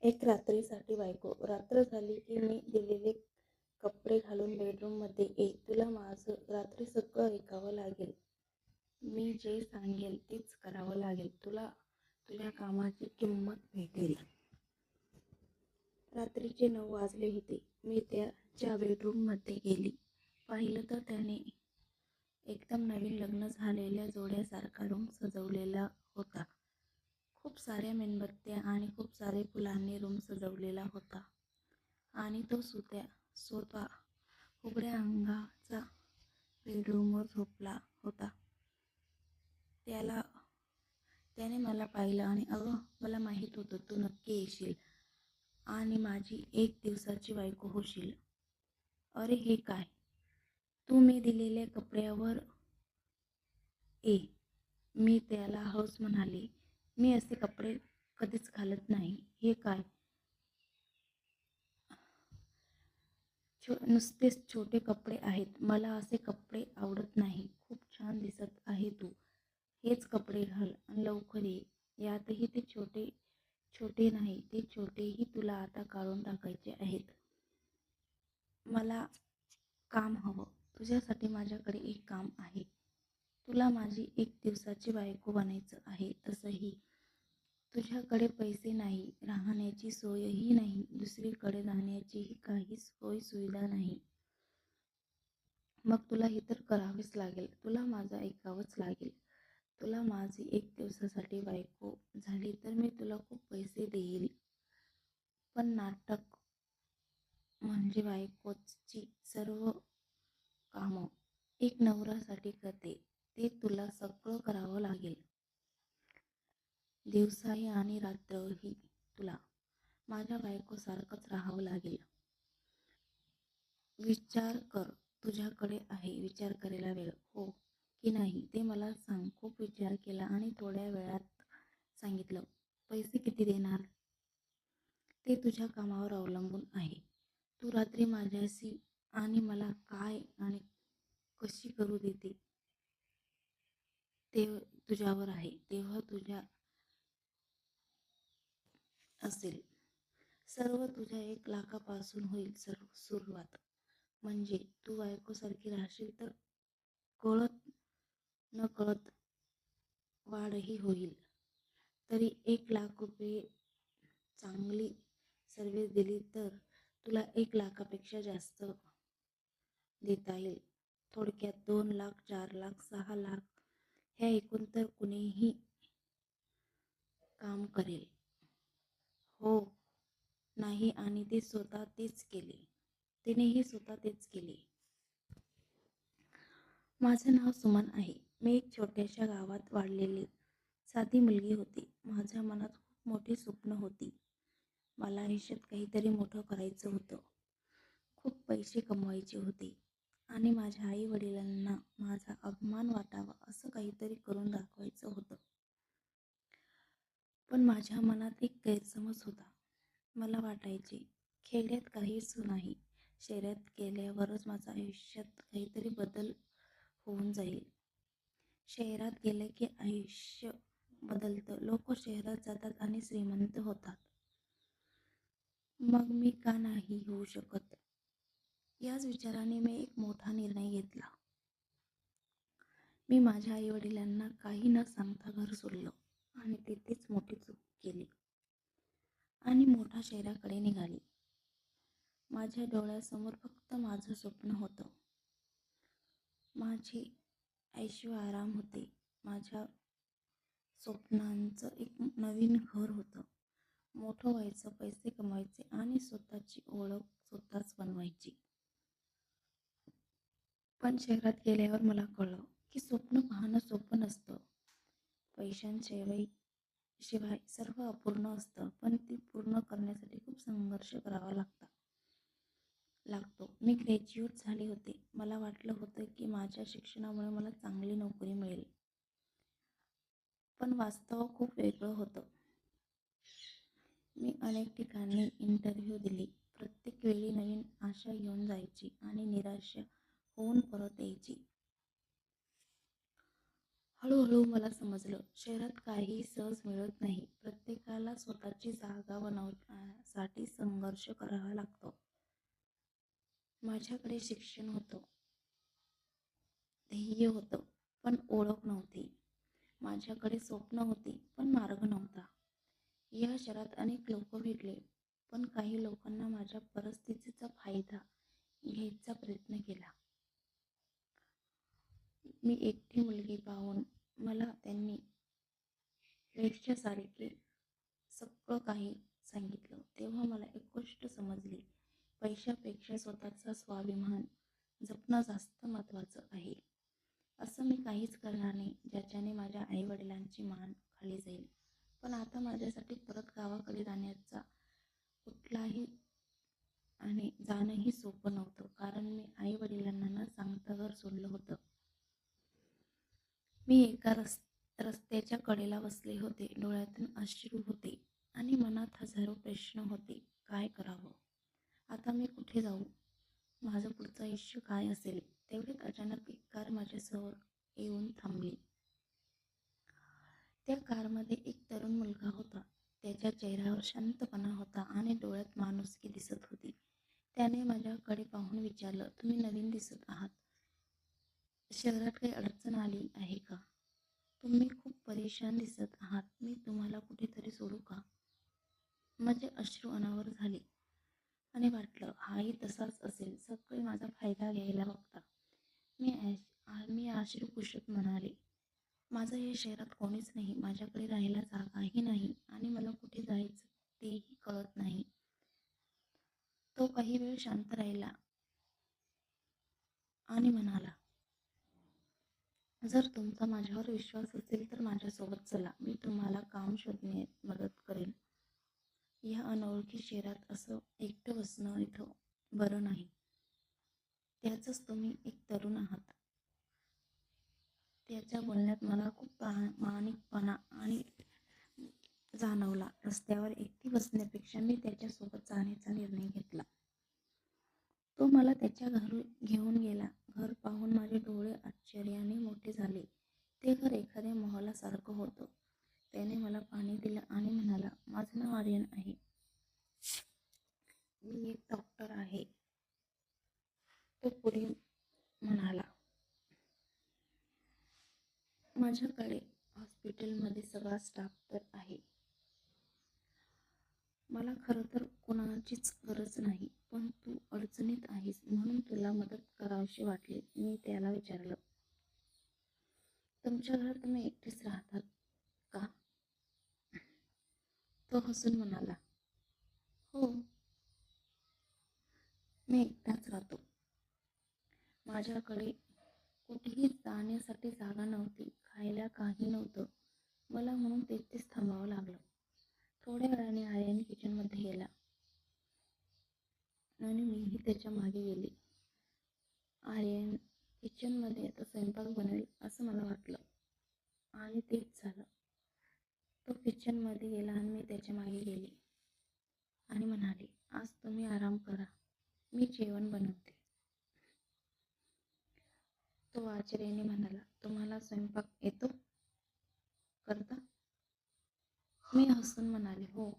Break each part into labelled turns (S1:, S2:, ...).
S1: एक रात्रीसाठी बायको. रात्र झाली की मी दिलेले कपडे घालून बेडरूममध्ये ये. तुला माझं रात्री सगळं ऐकावं लागेल. मी जे सांगेल तेच करावं लागेल. तुला तुझ्या कामाची किंमत भेटेल. रात्रीचे 9 वाजले होते. मी त्याच्या बेडरूममध्ये गेली. पाहिलं तर त्याने एकदम नवीन लग्न झालेल्या जोड्यासारखा रूम सजवलेला होता. खूप साऱ्या मेणबत्त्या आणि खूप सारे फुलांनी रूम सजवलेला होता. आणि तो स्वतः उघड्या अंगाचा बेडरूमवर झोपला होता. त्याने मला पाहिलं आणि अगं, मला माहीत होतं तू नक्की येशील आणि माझी 1 दिवसाची बायको होशील. अरे हे काय? तू मी दिलेल्या कपड्यावर ये. मी त्याला हौस म्हणाले. मी असे कपडे कधीच घालत नाही. हे काय? नुसतेच छोटे कपडे आहेत. मला असे कपडे आवडत नाही. खूप छान दिसत आहे तू. हेच कपडे घाल आणि लवकर ये. यातही ते छोटे छोटे नाही, ते छोटेही तुला आता काढून टाकायचे आहेत. मला काम हवं. तुझ्यासाठी माझ्याकडे एक काम आहे. तुला माझी 1 दिवसाची बायको बनायचं आहे. तसंही तुझ्याकडे पैसे नाही, राहण्याची सोयही नाही, दुसरीकडे जाण्याचीही काही सोय सुविधा नाही. मग तुला हे तर करावेच लागेल. तुला माझं ऐकावंच लागेल. तुला माझी 1 दिवसासाठी बायको झाली तर मी तुला खूप पैसे देईल. पण नाटक म्हणजे बायकोची सर्व कामं एक नवऱ्यासाठी करते, ते तुला सगळं करावं लागेल. दिवसाही आणि रात्रही तुला माझ्या बायकोसारखंच राहावं लागेल. विचार कर. तुझ्याकडे आहे विचार करायला वेळ, हो की नाही ते मला सांग. खूप विचार केला आणि थोड्या वेळात सांगितलं. पैसे किती देणार? ते तुझ्या कामावर अवलंबून आहे. तू रात्री माझ्याशी आणि मला काय आणि कशी करू देते ते तुझ्यावर आहे. तेव्हा तुझ्या असेल. सर्व तुझ्या 1 लाखापासून होईल सुरुवात. म्हणजे तू बायकोसारखी राहशील तर कळत नकळत वाढही होईल. तरी 1 लाख रुपये चांगली सर्व्हिस दिली तर तुला 1 लाखापेक्षा जास्त देता येईल. थोडक्यात 2 लाख, 4 लाख, 6 लाख ह्या एकूण तर कुणीही काम करेल. हो, नाही आणि तिनेही स्वतः तेच केले. माझं नाव सुमन आहे. मी एक छोट्याशा गावात वाढलेली साधी मुलगी होती. माझ्या मनात खूप मोठी स्वप्न होती. मला आयुष्यात काहीतरी मोठं करायचं होतं. खूप पैसे कमवायचे होते आणि माझ्या आई वडिलांना माझा अभिमान वाटावा असं काहीतरी करून दाखवायचं होतं. पण माझ्या मनात एक गैरसमज होता. मला वाटायचे खेड्यात काहीच नाही, शहरात गेल्यावरच माझ्या आयुष्यात काहीतरी बदल होऊन जाईल. शहरात गेले की आयुष्य बदलतं. लोक शहरात जातात आणि श्रीमंत होतात. मग मी का नाही होऊ शकत? याच विचाराने मी एक मोठा निर्णय घेतला. मी माझ्या आईवडिलांना काही न सांगता घर सोडलं आणि तिथेच मोठी चूक केली आणि मोठ्या शहराकडे निघाली. माझ्या डोळ्यासमोर फक्त माझं स्वप्न होतं. माझे ऐशो आराम होते. माझ्या स्वप्नांचं एक नवीन घर होतं. मोठं व्हायचं, पैसे कमवायचे आणि स्वतःची ओळख स्वतःच बनवायची. पण शहरात गेल्यावर मला कळलं की स्वप्न पाहणं सोपं नसतं. पैशांशिवाय सर्व अपूर्ण असतं, पण ती पूर्ण करण्यासाठी खूप संघर्ष करावा लागतो. मी ग्रॅज्युएट झाले होते. मला वाटलं होतं की माझ्या शिक्षणामुळे मला चांगली नोकरी मिळेल. पण वास्तव खूप वेगळं होतं. मी अनेक ठिकाणी इंटरव्ह्यू दिली. प्रत्येक वेळी नवीन आशा घेऊन जायची आणि निराशा होऊन परत यायची. हळूहळू मला समजलं, शहरात काहीही सहज मिळत नाही. प्रत्येकाला स्वतःची जागा बनवण्यासाठी संघर्ष करावा लागतो. माझ्याकडे शिक्षण होतं, ध्येय होतं, पण ओळख नव्हती. माझ्याकडे स्वप्न होती, पण मार्ग नव्हता. या शहरात अनेक लोक भेटले, पण काही लोकांना माझ्या परिस्थितीचा फायदा घ्यायचा प्रयत्न केला. मी एकटी मुलगी पाहून मला त्यांनी वेश्यासारखे सगळं काही सांगितलं. तेव्हा मला एक गोष्ट समजली, पैशापेक्षा स्वतःचा स्वाभिमान जपणं जास्त महत्त्वाचं आहे. असं मी काहीच करणार नाही ज्याच्याने माझ्या आईवडिलांची मान खाली जाईल. पण आता माझ्यासाठी परत गावाकडे जाण्याचा कुठलाही आणि जाणंही सोपं नव्हतं, कारण मी आईवडिलांना न सांगता घर सोडलं होतं. मी एका रस्त्याच्या कडेला बसले होते. डोळ्यातून अश्रू होते आणि मनात हजारो प्रश्न होते. काय करावं? आता मी कुठे जाऊ? माझं पुढचं आयुष्य काय असेल? तेवढ्यात अचानक एक कार माझ्यासमोर येऊन थांबली. त्या कारमध्ये एक तरुण मुलगा होता. त्याच्या चेहऱ्यावर शांतपणा होता आणि डोळ्यात माणुसकी दिसत होती. त्याने माझ्याकडे पाहून विचारलं, तुम्ही नवीन दिसत आहात. शहरात काही अडचण आली आहे का? तुम्ही खूप परेशान दिसत आहात. मी तुम्हाला कुठेतरी सोडू का? माझे अश्रू अनावर झाले आणि वाटलं, हाही तसाच असेल. सगळे माझा फायदा घ्यायला बघतात. मी अश्रू पुसत म्हणाले, माझं या शहरात कोणीच नाही. माझ्याकडे राहायला जागाही नाही आणि मला कुठे जायचं तेही कळत नाही. तो काही वेळ शांत राहिला आणि म्हणाला, जर तुमचा माझ्यावर विश्वास असेल तर माझ्यासोबत चला. मी तुम्हाला काम शोधण्यात मदत करेन. या अनोळखी शहरात असं एकटं बसणं इथं बरं नाही. त्याचंच तुम्ही एक तरुण आहात. त्याच्या बोलण्यात मला खूप प्रामाणिकपणा आणि जाणवला. रस्त्यावर एकटी बसण्यापेक्षा मी त्याच्यासोबत जाण्याचा निर्णय घेतला. तो मला त्याच्या घरी घेऊन गेला. घर पाहून माझे डोळे आश्चर्याने मोठे झाले. ते घर एखाद्या महालासारखं होतं. त्याने मला पाणी दिलं आणि म्हणाला, माझं नाव आर्यन आहे. मी एक डॉक्टर आहे. तो पुढे म्हणाला, माझ्याकडे हॉस्पिटलमध्ये सगळा स्टाफ तर आहे. मला खरं तर कोणाचीच गरज नाही, पण तू अडचणीत आहेस म्हणून तुला मदत करावीशी वाटली. मी त्याला विचारलं, तुमच्या घरात तुम्ही एकटेच राहतात का? तो हसून म्हणाला, हो, मी एकटाच राहतो. माझ्याकडे कुठेही जाण्यासाठी जागा नव्हती, खायला काही नव्हतं. मला म्हणून तेथेच थांबावं लागलं. थोड्या वेळाने आर्यन किचनमध्ये गेला आणि मीही त्याच्या मागे गेले. आर्यन किचनमध्ये आता स्वयंपाक बनवेल असं मला वाटलं आणि तेच झालं. तो किचनमध्ये गेला आणि मी त्याच्या मागे गेले आणि म्हणाले, आज तुम्ही आराम करा, मी जेवण बनवते. तो आश्चर्याने म्हणाला, तुम्हाला स्वयंपाक येतो करता? मी हसून म्हणाले, हो,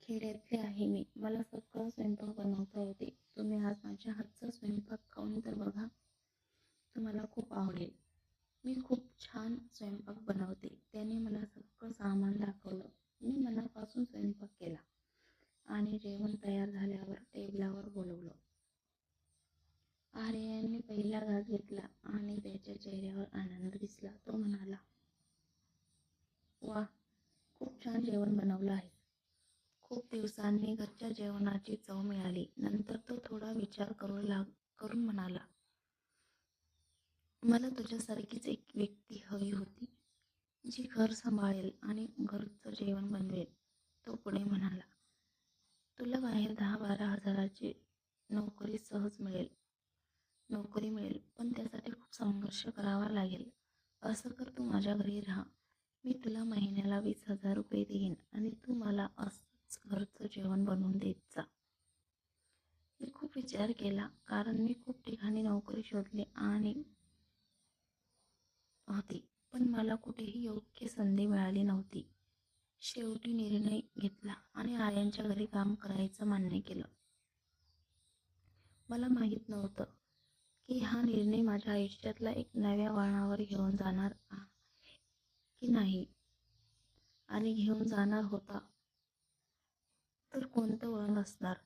S1: खेड्यातले आहे मी. मला सगळं स्वयंपाक बनवता येते. तुम्ही आज माझ्या हातचा स्वयंपाक खाऊन तर बघा, तुम्हाला खूप आवडेल. मी खूप छान स्वयंपाक बनवते. त्याने मला सगळं सामान दाखवलं. मी मनापासून स्वयंपाक केला आणि जेवण तयार झाल्यावर टेबलावर बोलवलं. आर्यनने पहिला घास घेतला आणि त्याच्या चेहऱ्यावर आनंद दिसला. तो म्हणाला, वा, खूप छान जेवण बनवलं आहे. खूप दिवसांनी घरच्या जेवणाची चव मिळाली. नंतर तो थोडा विचार करून म्हणाला, मला तुझ्यासारखीच एक व्यक्ती हवी होती, जी घर सांभाळेल आणि घरचं जेवण बनवेल. तो पुढे म्हणाला, तुला बाहेर 10-12 हजाराची नोकरी मिळेल, पण त्यासाठी खूप संघर्ष करावा लागेल. असं कर, तू माझ्या घरी राहा. मी तुला महिन्याला 20,000 रुपये देईन आणि तू मला असंच घरचं जेवण बनवून देत जा. मी खूप विचार केला, कारण मी खूप ठिकाणी नोकरी शोधली आणि होती, पण मला कुठेही योग्य संधी मिळाली नव्हती. शेवटी निर्णय घेतला आणि आर्यनच्या घरी काम करायचं मान्य केलं. मला माहीत नव्हतं की हा निर्णय माझ्या आयुष्यातला एक नव्या वळणावर घेऊन जाणार की नाही, आणि घेऊन जाणार होता तर कोणतं वळण असणार.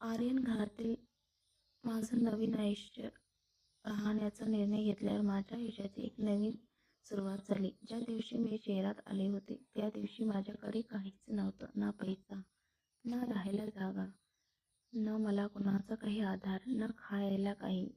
S1: आर्यन घरातील माझं नवीन आयुष्य राहण्याचा निर्णय घेतल्यावर माझ्या आयुष्याची एक नवीन सुरुवात झाली. ज्या दिवशी मी शहरात आले होते त्या दिवशी माझ्याकडे काहीच नव्हतं. ना पैसा, ना राहायला जागा, न मला कुणाचा काही आधार, न खायला काही.